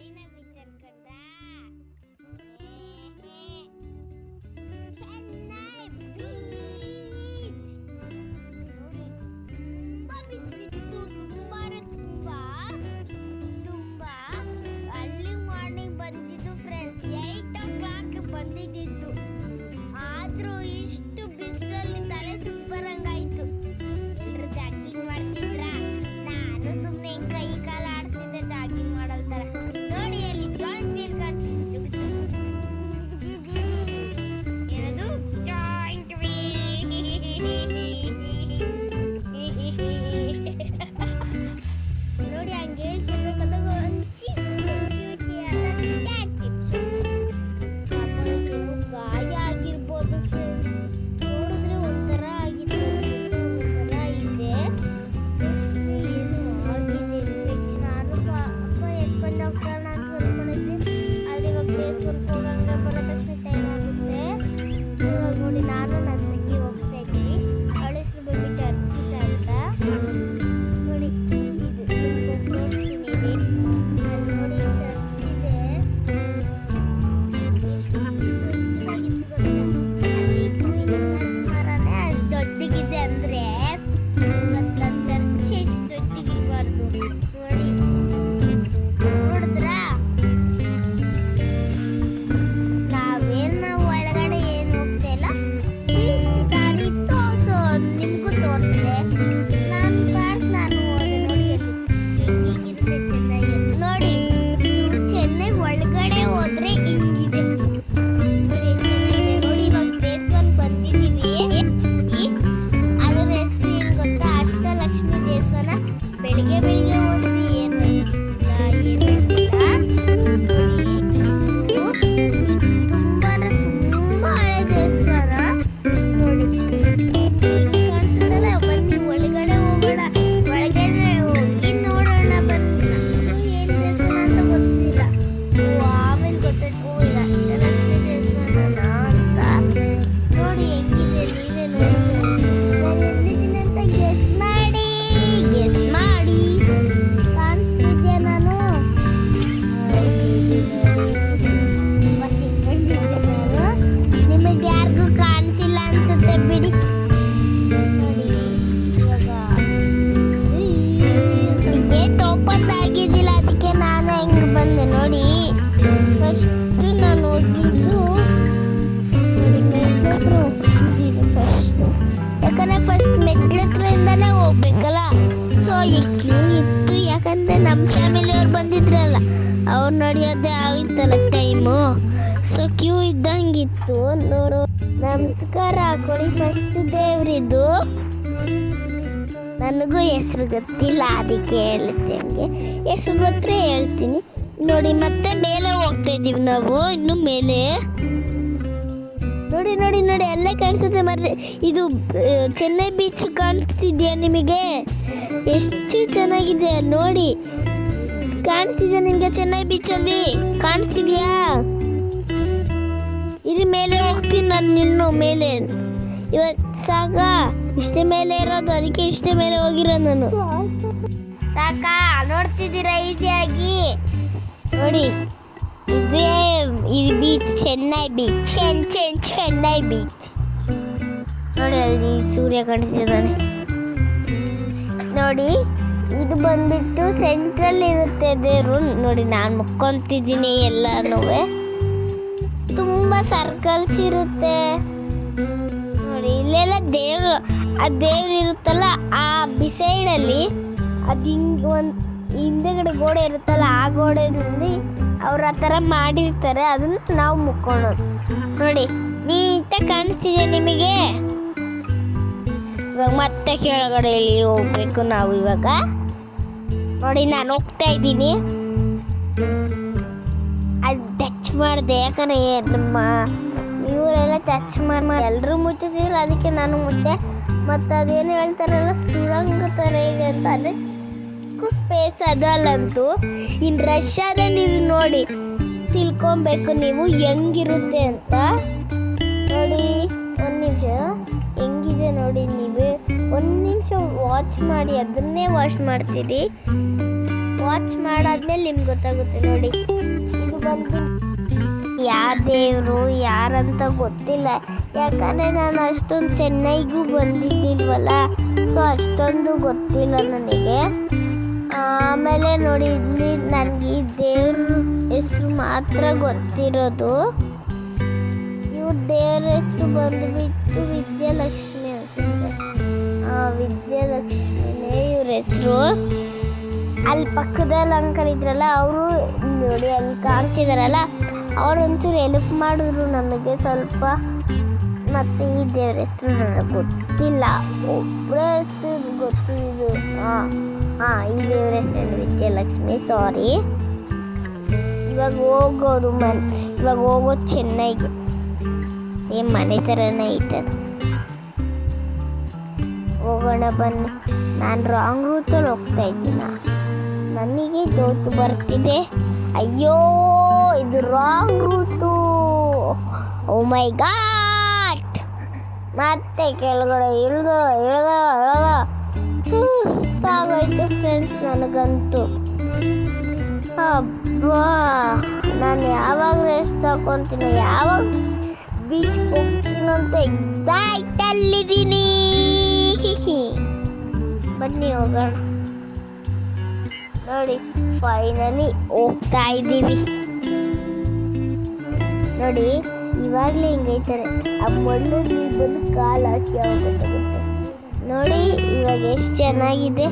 Marina picture करता चेन्नई बीच ನೋಡಿ ತುಂಬಾ ಬಿಸಿಲಿತ್ತು ತುಂಬಾ ಅಲ್ಲಿ ಮಾರ್ನಿಂಗ್ ಬಂದಿದ್ದು ಫ್ರೆಂಡ್ಸ್ 8 o'clock ಬಂದಿದ್ದು ಆದ್ರೂ ಇಷ್ಟು ಬಿಸಿಲಲ್ಲಿ ತಲೆ ಸುಬ್ಬರಂಗಾಯ್ತು ಎಲ್ಲರೂ ಜಾಗಿಂಗ್ ಮಾಡ್ತಿದ್ರಾ ನಾನು ಸುಮ್ಮನೆ ಕೈ ಕಾಲು ಆಡಿಸಿದ್ದೆ ಜಾಗಿಂಗ್ ಮಾಡಲ್ ತರ ನೋಡಿ ಅಲ್ಲಿ ಜಾಯಿಂಟ್ ವೀಲ್ ಕಾಣಿಸ್ತಿತ್ತು ಏನದು ಜಾಯಿಂಟ್ ವೀಲ್ ನೋಡಿ ಹಂಗೆ ಹೇಳ್ತಿರ್ಬೇಕಾದಾಗ ಒಂದು ಚಿಕ್ಕ ಗಾಯ ಆಗಿರ್ಬೋದು ನೋಡಿದ್ರೆ ಒಂಥರ ಆಗಿದೆ ಒಂಥರ ಇದೆ ಏನು ಆಗಿದೆ ಇನ್ಫೆಕ್ಷನ್ ಆದ್ರೂ ಅಪ್ಪ ಎತ್ಕೊಂಡು ಹೋಗ್ತಾರ ಅಂತ ಹೇಳ್ಕೊಂಡಿದ್ದೆ ಅಲ್ಲಿ ಇವಾಗ ದೇಶಕ್ಕೆ ಹೋಗಂಗೆ ಬರೋ ತಕ್ಷಣ ಟೈಮ್ ಆಗುತ್ತೆ ಇವಾಗ ನೋಡಿ ನಾನು ನನ್ನ ತಂಗಿ ಹೋಗ್ತಾ ಇದ್ದೀನಿ ಅವಳ ಹೆಸರು ಬಂದ್ಬಿಟ್ಟು ಅರ್ಚಿತಾ ಅಂತ ನೋಡಿ ದೊಡ್ಡಗಿದೆ ಅಂದ್ರೆ ಚರ್ಚೆ ಎಷ್ಟು ದೊಡ್ಡಗಿರ್ಬಾರ್ದು ನೋಡಿ ನೋಡಿದ್ರ ನಾವು ಒಳಗಡೆ ಏನು ಹೋಗ್ತಾ ಇಲ್ಲ ಬೀಚ್ ದಾರಿ ತೋರ್ಸೋ ನಿಮ್ಗೂ ತೋರಿಸಿದೆ ನಾನು ಹೋದೆ ನೋಡಿ ಹಿಂಗಿರುತ್ತೆ ಚೆನ್ನೈ ನೋಡಿ ಚೆನ್ನೈ ಒಳಗಡೆ ಹೋದ್ರೆ ಹಿಂಗಿದೆ ನೋಡಿ ಇವಾಗ ಬೇಸ್ ಒನ್ ಬಂದಿದ್ದೀವಿ ಅದರ ಹೆಸರು ಏನು ಗೊತ್ತಾ ಅಷ್ಟಲಕ್ಷ್ಮಿ ದೇವಸ್ಥಾನ ಬೆಳಿಗ್ಗೆ ಹೋದ್ವಿ ಏನು ತುಂಬಾ ಹಳೆ ದೇವಸ್ಥಾನ ನೋಡಿ ಕಾಣಿಸುತ್ತಲ್ಲ ಬನ್ನಿ ಒಳಗಡೆ ಹೋಗೋಣ ಒಳಗಡೆ ಹೋಗಿ ನೋಡೋಣ ಬನ್ನಿ ಏನು ದೇವಸ್ಥಾನ ಅಂತ ಗೊತ್ತಿಲ್ಲ ಆಮೇಲೆ ಗೊತ್ತಾಯ್ತು ಇಲ್ಲ ಅಷ್ಟಲಕ್ಷ್ಮಿ ದೇವಸ್ಥಾನ ಅಂತ ನೋಡಿ ಹೆಂಗಿದೆ ನೀವೇ ನೋಡಿ ನಾನು ಎಲ್ಲಿದ್ದೀನಿ ಅಂತ ಗೆಸ್ ಮಾಡಿ ಕಾಣಿಸ್ತಿದ್ಯಾ ನಾನು ನಿಮಗೆ ಯಾರಿಗೂ ಕಾಣಿಸಿಲ್ಲ ಅನ್ಸುತ್ತೆ ಬಿಡಿ ನೋಡಿ ಇವಾಗ ಗೇಟ್ ಓಪನ್ ಆಗಿದ್ದಿಲ್ಲ ಅದಕ್ಕೆ ನಾನು ಹೆಂಗೆ ಬಂದೆ ನೋಡಿ ಫಸ್ಟ್ ನಾನು ಹೋಗಿದ್ದು ಯಾಕಂದ್ರೆ ಫಸ್ಟ್ ಮೆಟ್ಲತ್ರದಿಂದನೇ ಹೋಗ್ಬೇಕಲ್ಲ ಸೊ ಈ ಕ್ಯೂ ಇತ್ತು ಯಾಕಂದ್ರೆ ನಮ್ಮ ಫ್ಯಾಮಿಲಿಯವ್ರು ಬಂದಿದ್ರಲ್ಲ ಅವ್ರು ನಡೆಯೋದೇ ಆಗಿತ್ತಲ್ಲ ಟೈಮು ಸೊ ಕ್ಯೂ ಇದ್ದಂಗಿತ್ತು ನೋಡು ನಮಸ್ಕಾರ ಹಾಕೊಳ್ಳಿ ಫಸ್ಟ್ ದೇವ್ರಿದ್ದು ನನಗೂ ಹೆಸರು ಗೊತ್ತಿಲ್ಲ ಅದಕ್ಕೆ ಹೇಳುತ್ತೆ ಹಂಗೆ ಹೆಸರು ಗೊತ್ತರೆ ಹೇಳ್ತೀನಿ ನೋಡಿ ಮತ್ತೆ ಮೇಲೆ ಹೋಗ್ತಾ ಇದ್ದೀವಿ ನಾವು ಇನ್ನು ಮೇಲೆ ನೋಡಿ ನೋಡಿ ನೋಡಿ ಎಲ್ಲ ಕಾಣಿಸುತ್ತೆ ಮತ್ತೆ ಇದು ಚೆನ್ನೈ ಬೀಚ್ ಕಾಣಿಸ್ತಿದ್ಯಾ ನಿಮಗೆ ಎಷ್ಟು ಚೆನ್ನಾಗಿದೆ ನೋಡಿ ಕಾಣಿಸ್ತಿದ್ಯಾ ನಿಮಗೆ ಚೆನ್ನೈ ಬೀಚಲ್ಲಿ ಕಾಣಿಸ್ತಿದ್ಯಾ ಇಲ್ಲಿ ಮೇಲೆ ಹೋಗ್ತೀನಿ ನಾನು ಇನ್ನು ಮೇಲೆ ಇವಾಗ ಸಾಕ ಇಷ್ಟೇ ಮೇಲೆ ಇರೋದು ಅದಕ್ಕೆ ಇಷ್ಟೇ ಮೇಲೆ ಹೋಗಿರೋದು ನಾನು ಸಾಕಾ ನೋಡ್ತಿದ್ದೀರಾ ಈಸಿಯಾಗಿ ನೋಡಿ ಇದೇ ಇದು beach Chennai beach Chennai beach ನೋಡಿ ಅಲ್ಲಿ ಸೂರ್ಯ ಕಾಣಿಸ್ತಿದ್ದಾನೆ ನೋಡಿ ಇದು ಬಂದ್ಬಿಟ್ಟು ಸೆಂಟ್ರಲ್ ಇರುತ್ತೆ ದೇವರು ನೋಡಿ ನಾನು ಮುಕ್ಕೊಂತಿದ್ದೀನಿ ಎಲ್ಲನೂ ತುಂಬ ಸರ್ಕಲ್ಸ್ ಇರುತ್ತೆ ನೋಡಿ ಇಲ್ಲೆಲ್ಲ ದೇವರು ಆ ದೇವ್ರು ಇರುತ್ತಲ್ಲ ಆ ಬಿಸೈಡಲ್ಲಿ ಅದು ಹಿಂಗೆ ಒಂದು ಹಿಂದೆಗಡೆ ಗೋಡೆ ಇರುತ್ತಲ್ಲ ಆ ಗೋಡೆಯಲ್ಲಿ ಅವ್ರು ಆ ಥರ ಮಾಡಿರ್ತಾರೆ ಅದನ್ನು ನಾವು ಮುಕ್ಕೊಳ್ಳೋದು ನೋಡಿ ನೀಟಾಗಿ ಕಾಣಿಸ್ತಿದೆ ನಿಮಗೆ ಇವಾಗ ಮತ್ತೆ ಕೆಳಗಡೆ ಇಳಿ ಹೋಗ್ಬೇಕು ನಾವು ಇವಾಗ ನೋಡಿ ನಾನು ಹೋಗ್ತಾ ಇದ್ದೀನಿ ಅದು ಟಚ್ ಮಾಡಿದೆ ಯಾಕಂದ್ರೆ ನಮ್ಮ ಇವರೆಲ್ಲ ಟಚ್ ಮಾಡಿ ಎಲ್ಲರೂ ಮುಚ್ಚಿಸಿದ್ರು ಅದಕ್ಕೆ ನಾನು ಮುಟ್ಟೆ ಮತ್ತು ಅದೇನು ಹೇಳ್ತಾರಲ್ಲ ಸುರಂಗ ಥರ ಇದೆ ಅಂತ ಅಂದರೆ ಸ್ಪೇಸ್ ಅದಲ್ಲಂತೂ ಇನ್ನು ರಷ್ಯಾದ ನೀವು ನೋಡಿ ತಿಳ್ಕೊಬೇಕು ನೀವು ಹೆಂಗಿರುತ್ತೆ ಅಂತ ನೋಡಿ ಒಂದು ನಿಮಿಷ ಹೆಂಗಿದೆ ನೋಡಿ ನೀವು ಒಂದು ನಿಮಿಷ ವಾಚ್ ಮಾಡಿ ಅದನ್ನೇ ವಾಚ್ ಮಾಡ್ತೀರಿ ವಾಚ್ ಮಾಡಾದ್ಮೇಲೆ ನಿಮ್ಗೆ ಗೊತ್ತಾಗುತ್ತೆ ನೋಡಿ. ಇದು ಬಂದು ಯಾವ ದೇವರು ಯಾರಂತ ಗೊತ್ತಿಲ್ಲ, ಯಾಕಂದರೆ ನಾನು ಅಷ್ಟೊಂದು ಚೆನ್ನೈಗೂ ಬಂದಿದ್ದಿಲ್ವಲ್ಲ, ಸೊ ಅಷ್ಟೊಂದು ಗೊತ್ತಿಲ್ಲ ನನಗೆ. ಆಮೇಲೆ ನೋಡಿ ಇಲ್ಲಿ ನನಗೆ ಈ ದೇವ್ರ ಹೆಸರು ಮಾತ್ರ ಗೊತ್ತಿರೋದು. ಇವ್ರ ದೇವ್ರ ಹೆಸರು ಬಂದುಬಿಟ್ಟು ವಿದ್ಯಾಲಕ್ಷ್ಮಿ ಅನಿಸುತ್ತೆ. ವಿದ್ಯಾಲಕ್ಷ್ಮಿನೇ ಇವ್ರ ಹೆಸರು. ಅಲ್ಲಿ ಪಕ್ಕದಲ್ಲಿ ಅಂಕಲ್ ಇದ್ರಲ್ಲ, ಅವರು ನೋಡಿ ಅಲ್ಲಿ ಕಾಣ್ತಿದಾರಲ್ಲ, ಅವ್ರು ಒಂಚೂರು ಹೆಲ್ಪ್ ಮಾಡಿದ್ರು ನಮಗೆ ಸ್ವಲ್ಪ. ಮತ್ತು ಈ ದೇವ್ರ ಹೆಸರು ನನಗೆ ಗೊತ್ತಿಲ್ಲ, ಒಬ್ಬರ ಹೆಸರು ಗೊತ್ತಿದ್ದು. ಈ ದೇವ್ರ ಹೆಸರು ವಿದ್ಯಾಲಕ್ಷ್ಮಿ. ಸಾರಿ. ಇವಾಗ ಹೋಗೋದು ಚೆನ್ನೈಗೆ. ಸೇಮ್ ಮನೆ ಥರನೇ ಐತದು. ಹೋಗೋಣ ಬನ್ನಿ. ನಾನು ರಾಂಗ್ ರೂಟಲ್ಲಿ ಹೋಗ್ತಾ ಇದ್ದೀನ, ನನಗೆ ಡೌಟ್ ಬರ್ತಿದೆ. ಅಯ್ಯೋ, ಇದು ರಾಂಗ್ ರೂಟು. ಓ ಮೈ ಗಾಡ್. ಮತ್ತೆ ಕೆಳಗಡೆ ಇಳ್ದ ಸುಸ್ತಾಗೋಯ್ತು ಫ್ರೆಂಡ್ಸ್ ನನಗಂತೂ. ಅಬ್ಬಾ, ನಾನು ಯಾವಾಗ ರೆಸ್ಟ್ ತಗೊತೀನೋ, ಯಾವಾಗ ಬೀಚ್ ಹೋಗ್ತೀನೋ ಅಂತ ಎಕ್ಸೈಟಲ್ಲಿದ್ದೀನಿ. ಬನ್ನಿ ಹೋಗೋಣ. ನೋಡಿ ಫೈನಲಿ ಹೋಗ್ತಾ ಇದ್ದೀವಿ. ನೋಡಿ ಇವಾಗಲೇ ಹಿಂಗೈತಾರೆ, ಆ ಮಣ್ಣಲ್ಲಿ ಬಂದು ಕಾಲು ಹಾಕಿ ಯಾವಾಗ ಗೊತ್ತಾಗುತ್ತೆ. ನೋಡಿ ಇವಾಗ ಎಷ್ಟು ಚೆನ್ನಾಗಿದೆ.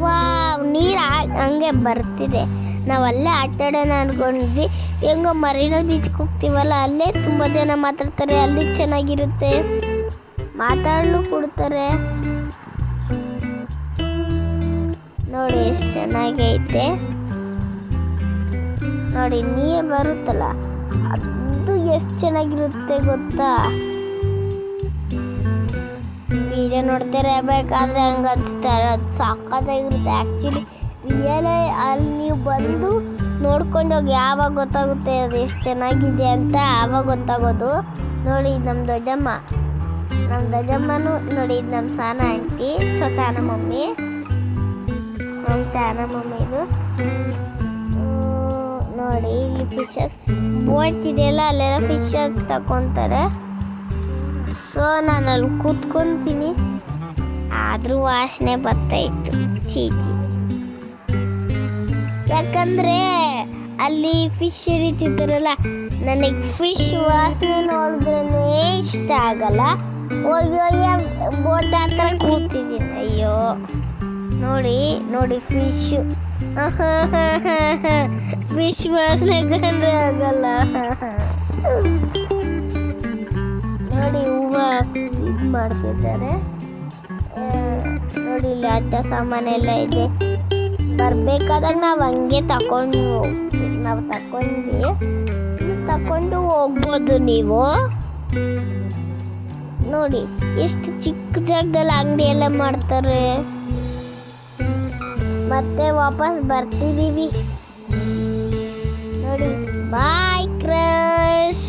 ವಾವ್, ನೀರು ಹಂಗೆ ಬರ್ತಿದೆ. ನಾವು ಅಲ್ಲೇ ಆಟಾಡೋಣ ಅನ್ಕೊಂಡಿದ್ವಿ. ಹೆಂಗೋ ಮರೀನಾ ಬೀಚ್ಗೆ ಹೋಗ್ತೀವಲ್ಲ, ಅಲ್ಲೇ ತುಂಬ ಜನ ಮಾತಾಡ್ತಾರೆ, ಅಲ್ಲಿ ಚೆನ್ನಾಗಿರುತ್ತೆ, ಮಾತಾಡಲು ಕೊಡ್ತಾರೆ. ನೋಡಿ ಎಷ್ಟು ಚೆನ್ನಾಗೈತೆ. ನೋಡಿ ನೀರು ಬರುತ್ತಲ್ಲ, ಅದು ಎಷ್ಟು ಚೆನ್ನಾಗಿರುತ್ತೆ ಗೊತ್ತಾ. ವಿಡಿಯೋ ನೋಡ್ತಾರೆ ಬೇಕಾದ್ರೆ ಹಂಗೆ ಅನಿಸ್ತಾರೆ, ಅದು ಸಾಕಾಗಿರುತ್ತೆ. ಆ್ಯಕ್ಚುಲಿ ರಿಯಲ್ ಅಲ್ಲಿ ನೀವು ಬಂದು ನೋಡ್ಕೊಂಡೋಗಿ ಯಾವಾಗ ಗೊತ್ತಾಗುತ್ತೆ ಅದು ಎಷ್ಟು ಚೆನ್ನಾಗಿದೆ ಅಂತ, ಆವಾಗ ಗೊತ್ತಾಗೋದು. ನೋಡಿ ನಮ್ಮ ದೊಡ್ಡಮ್ಮನೂ ನೋಡಿ, ಇದು ನಮ್ಮ ಸಾನ ಆಂಟಿ, ಸಾನ ಮಮ್ಮಿ, ನಮ್ಮ ಸಾನ ಮಮ್ಮಿದು. ನೋಡಿ ಇಲ್ಲಿ ಫಿಶಸ್ ಬೋಟ್ ಇದೆಯಲ್ಲ, ಅಲ್ಲೆಲ್ಲ ಫಿಶಸ್ ತಗೊತಾರೆ. ಸೊ ನಾನು ಅಲ್ಲಿ ಕೂತ್ಕೊತೀನಿ, ಆದರೂ ವಾಸನೆ ಬರ್ತಾಯಿತ್ತು, ಚೀಚಿ. ಯಾಕಂದರೆ ಅಲ್ಲಿ ಫಿಶ್ ಹಿಡಿತಿದ್ದಾರಲ್ಲ, ನನಗೆ ಫಿಶ್ ವಾಸನೆ ನೋಡಿದ್ರೇ ಇಷ್ಟ ಆಗಲ್ಲ. ಹೋಗಿ ಬೋಟ್ ಹತ್ರ ಕೂತಿದ್ದೀನಿ. ಅಯ್ಯೋ, ನೋಡಿ ಫಿಶ್ ವಾಸನೆ ಕಂಡ್ರೆ ಆಗಲ್ಲ. ನೋಡಿ ಹೂವು ಇದು ಮಾಡ್ತಿದ್ದಾರೆ. ನೋಡಿ ಇಲ್ಲಿ ಆಟ ಸಾಮಾನೆಲ್ಲ ಇದೆ. ಬರ್ಬೇಕಾದಾಗ ನಾವು ಹಂಗೆ ತಗೊಂಡು ಹೋಗ್ಬೋದು ನೀವು. ನೋಡಿ ಎಷ್ಟು ಚಿಕ್ಕ ಜಾಗದಲ್ಲಿ ಅಂಗಡಿ ಎಲ್ಲ ಮಾಡ್ತಾರೆ. ಮತ್ತೆ ವಾಪಸ್ ಬರ್ತಿದ್ದೀವಿ. ನೋಡಿ ಬಾಯ್ ಕ್ರಶ್.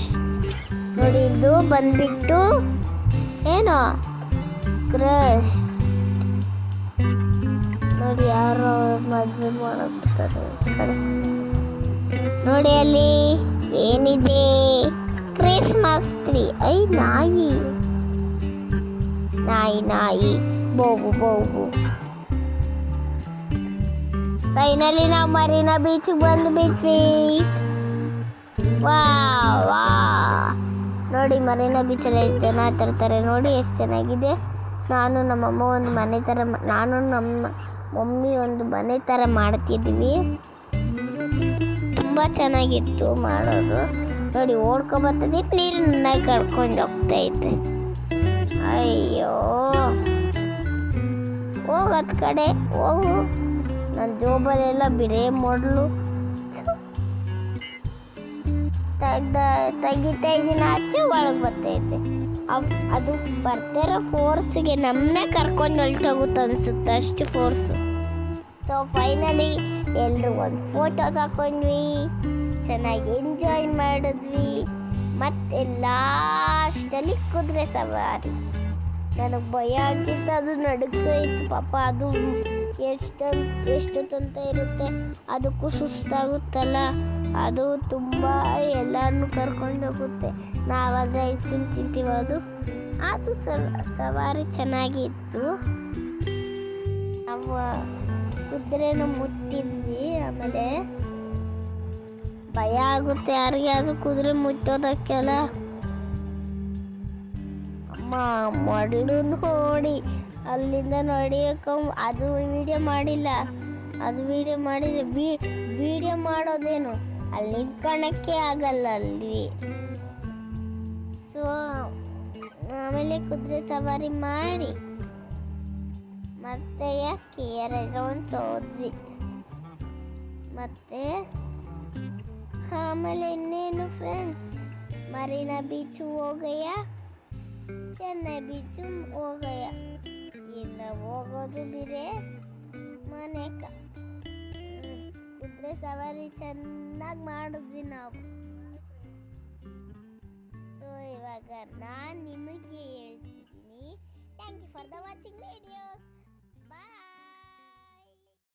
ನೋಡಿ ಇದು ಬಂದ್ಬಿಟ್ಟು ಏನೋ ಕ್ರಶ್. ನೋಡಿ ಯಾರೋ ಮದುವೆ ಮಾಡುತ್ತಾರೆ. ನೋಡಿ ಅಲ್ಲಿ ಏನಿದೆ, ಕ್ರಿಸ್ಮಸ್ ಟ್ರೀ. ನಾಯಿ ಬೋಗು. ಫೈನಲಿ ನಾವು ಮರೀನಾ ಬೀಚ್ಗೆ ಬಂದುಬಿಟ್ವಿ. ವಾ ನೋಡಿ ಮರೀನಾ ಬೀಚಲ್ಲಿ ಎಷ್ಟು ಜನ ಆಟಾಡ್ತಾರೆ ನೋಡಿ, ಎಷ್ಟು ಚೆನ್ನಾಗಿದೆ. ನಾನು ನಮ್ಮ ಮಮ್ಮಿ ಒಂದು ಮನೆ ಥರ ಮಾಡ್ತಿದ್ವಿ. ತುಂಬ ಚೆನ್ನಾಗಿತ್ತು ಮಾಡೋದು. ನೋಡಿ ಓಡ್ಕೊಬರ್ತದೆ, ನೀರನ್ನ ಕಳ್ಕೊಂಡು ಹೋಗ್ತೈತೆ. ಅಯ್ಯೋ, ಹೋಗೋದ್ ಕಡೆ ಹೋಗು. ನನ್ನ ಜೋಬಲ್ಲೆಲ್ಲ ಬಿರೇ ಮೊಡಲು ತೆಗಿತಾ ಇದ್ದೀನಿ, ಆಚೆ ಒಳಗೆ ಬರ್ತೈತೆ. ಅದು ಬರ್ತಿರೋ ಫೋರ್ಸ್ಗೆ ನಮ್ಮನ್ನೇ ಕರ್ಕೊಂಡು ಹೊಲ್ಟೋಗುತ್ತೆ ಅನಿಸುತ್ತೆ, ಅಷ್ಟು ಫೋರ್ಸು. ಸೊ ಫೈನಲಿ ಎಲ್ಲರೂ ಒಂದು ಫೋಟೋ ತಗೊಂಡ್ವಿ, ಚೆನ್ನಾಗಿ ಎಂಜಾಯ್ ಮಾಡಿದ್ವಿ. ಮತ್ತು ಲಾಸ್ಟಲ್ಲಿ ಕುದುರೆ ಸವಾರಿ. ನನಗೆ ಭಯ ಆಗಿತ್ತು, ಅದು ನಡುಕ ಇತ್ತು ಪಾಪ. ಅದು ಎಷ್ಟೊತ್ತಂತ ಇರುತ್ತೆ, ಅದಕ್ಕೂ ಸುಸ್ತಾಗುತ್ತಲ್ಲ. ಅದು ತುಂಬ ಎಲ್ಲರನ್ನೂ ಕರ್ಕೊಂಡು ಹೋಗುತ್ತೆ. ನಾವಾದರೆ ಐಸ್ ಕ್ರೀಮ್ ತಿಂತೀವಿ. ಅದು ಸವಾರಿ ಚೆನ್ನಾಗಿತ್ತು. ನಾವು ಕುದುರೆನ ಮುಟ್ಟಿದ್ವಿ. ಆಮೇಲೆ ಭಯ ಆಗುತ್ತೆ ಯಾರಿಗಾದ್ರೂ ಕುದುರೆ ಮುಟ್ಟೋದಕ್ಕೆಲ್ಲ. ಅಮ್ಮ ಮರಳು ನೋಡಿ ಅಲ್ಲಿಂದ ನೋಡಿಯಕ್ಕೆ ಅದು ವಿಡಿಯೋ ಮಾಡಿಲ್ಲ. ಅದು ವಿಡಿಯೋ ಮಾಡಿದರೆ ವಿಡಿಯೋ ಮಾಡೋದೇನು, ಅಲ್ಲಿ ನಿಂತ್ಕೊಳ್ಳೋಕ್ಕೆ ಆಗಲ್ಲ ಅಲ್ಲಿ. ಸೊ ಆಮೇಲೆ ಕುದುರೆ ಸವಾರಿ ಮಾಡಿ ಮತ್ತೆ ರೌಂಡ್ಸ್ ಹೋದ್ವಿ. ಮತ್ತೆ ಆಮೇಲೆ ಇನ್ನೇನು ಫ್ರೆಂಡ್ಸ್, ಮರೀನಾ ಬೀಚು ಹೋಗಯ್ಯ, ಚೆನ್ನೈ ಬೀಚು ಹೋಗಯ್ಯ. ಇನ್ನು ಹೋಗೋದು ಬಿರೆ ಮನೆಕ. ಕುದುರೆ ಸವಾರಿ ಚೆನ್ನಾಗಿ ಮಾಡಿದ್ವಿ ನಾವು. ಸೊ ಇವಾಗ ನಾನು ನಿಮಗೆ ಹೇಳ್ತಿದ್ದೀನಿ, thank you for the watching videos. Bye.